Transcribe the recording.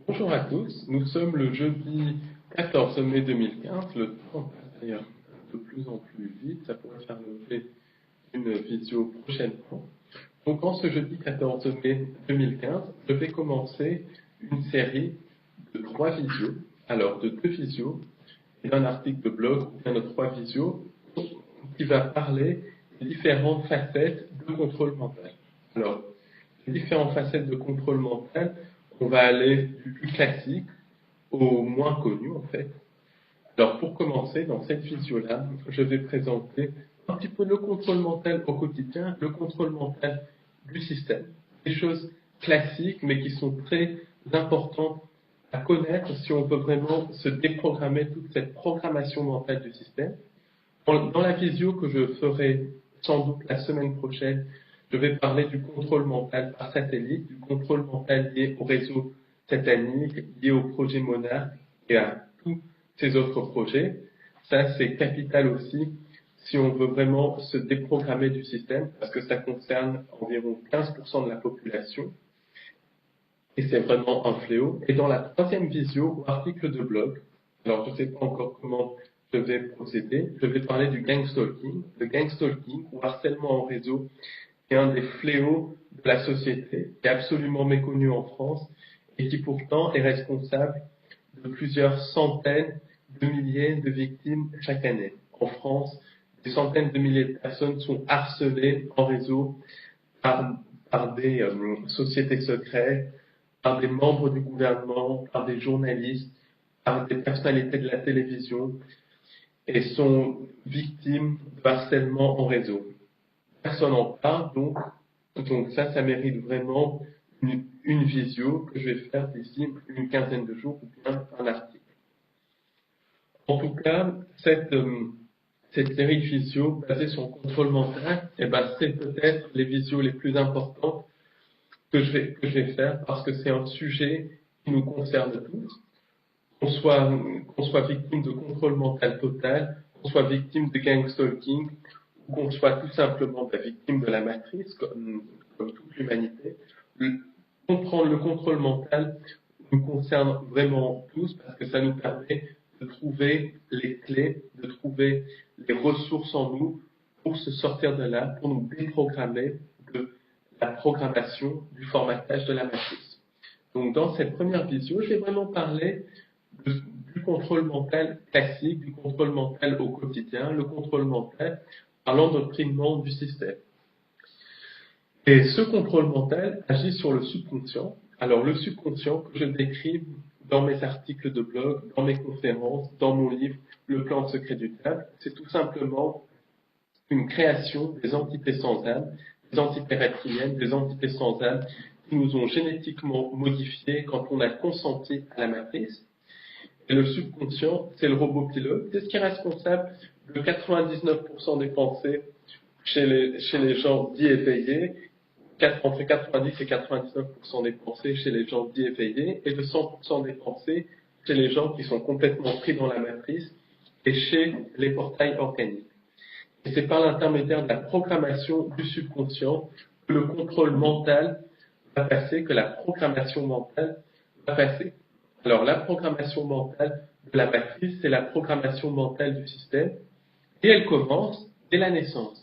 Bonjour à tous, nous sommes le jeudi 14 mai 2015, le temps passe d'ailleurs de plus en plus vite, ça pourrait faire l'objet d'une visio prochainement. Donc en ce jeudi 14 mai 2015, je vais commencer une série de 3 visios, alors de 2 visios et d'un article de blog, ou bien de 3 visios, qui va parler des différentes facettes de contrôle mental. Alors, les différentes facettes de contrôle mental, on va aller du plus classique au moins connu en fait. Alors pour commencer, dans cette visio-là, je vais présenter un petit peu le contrôle mental au quotidien, le contrôle mental du système. Des choses classiques mais qui sont très importantes à connaître si on veut vraiment se déprogrammer toute cette programmation mentale du système. Dans la visio que je ferai sans doute la semaine prochaine, je vais parler du contrôle mental par satellite, du contrôle mental lié au réseau satanique, lié au projet Monarch et à tous ces autres projets. Ça, c'est capital aussi si on veut vraiment se déprogrammer du système, parce que ça concerne environ 15% de la population. Et c'est vraiment un fléau. Et dans la troisième visio, ou article de blog, alors je ne sais pas encore comment je vais procéder, je vais parler du gangstalking. Le gangstalking, ou harcèlement en réseau, est un des fléaux de la société, qui est absolument méconnu en France, et qui pourtant est responsable de plusieurs centaines de milliers de victimes chaque année. En France, des centaines de milliers de personnes sont harcelées en réseau par des sociétés secrètes, par des membres du gouvernement, par des journalistes, par des personnalités de la télévision, et sont victimes de harcèlement en réseau. Personne n'en parle, donc ça mérite vraiment une visio que je vais faire d'ici une quinzaine de jours ou bien un article. En tout cas, cette série de visios basée sur le contrôle mental, c'est peut-être les visios les plus importantes que je vais faire parce que c'est un sujet qui nous concerne tous. Qu'on soit victime de contrôle mental total, qu'on soit victime de gangstalking, ou qu'on soit tout simplement victime de la matrice, comme toute l'humanité. Comprendre le contrôle mental nous concerne vraiment tous parce que ça nous permet de trouver les clés, de trouver les ressources en nous pour se sortir de là, pour nous déprogrammer de la programmation du formatage de la matrice. Donc dans cette première visio, je vais vraiment parler du contrôle mental classique, du contrôle mental au quotidien, le contrôle mental par l'endoctrinement du système. Et ce contrôle mental agit sur le subconscient. Alors le subconscient que je décris dans mes articles de blog, dans mes conférences, dans mon livre Le plan secret du diable, c'est tout simplement une création des entités sans âme, des entités reptiliennes, des entités sans âme qui nous ont génétiquement modifiés quand on a consenti à la matrice. Et le subconscient, c'est le robot pilote, c'est ce qui est responsable de 99% des pensées chez les gens dits éveillés, entre 90 et 99% des pensées chez les gens dits éveillés, et de 100% des pensées chez les gens qui sont complètement pris dans la matrice et chez les portails organiques. Et c'est par l'intermédiaire de la programmation du subconscient que le contrôle mental va passer, que la programmation mentale va passer. Alors, la programmation mentale de la matrice, c'est la programmation mentale du système, et elle commence dès la naissance.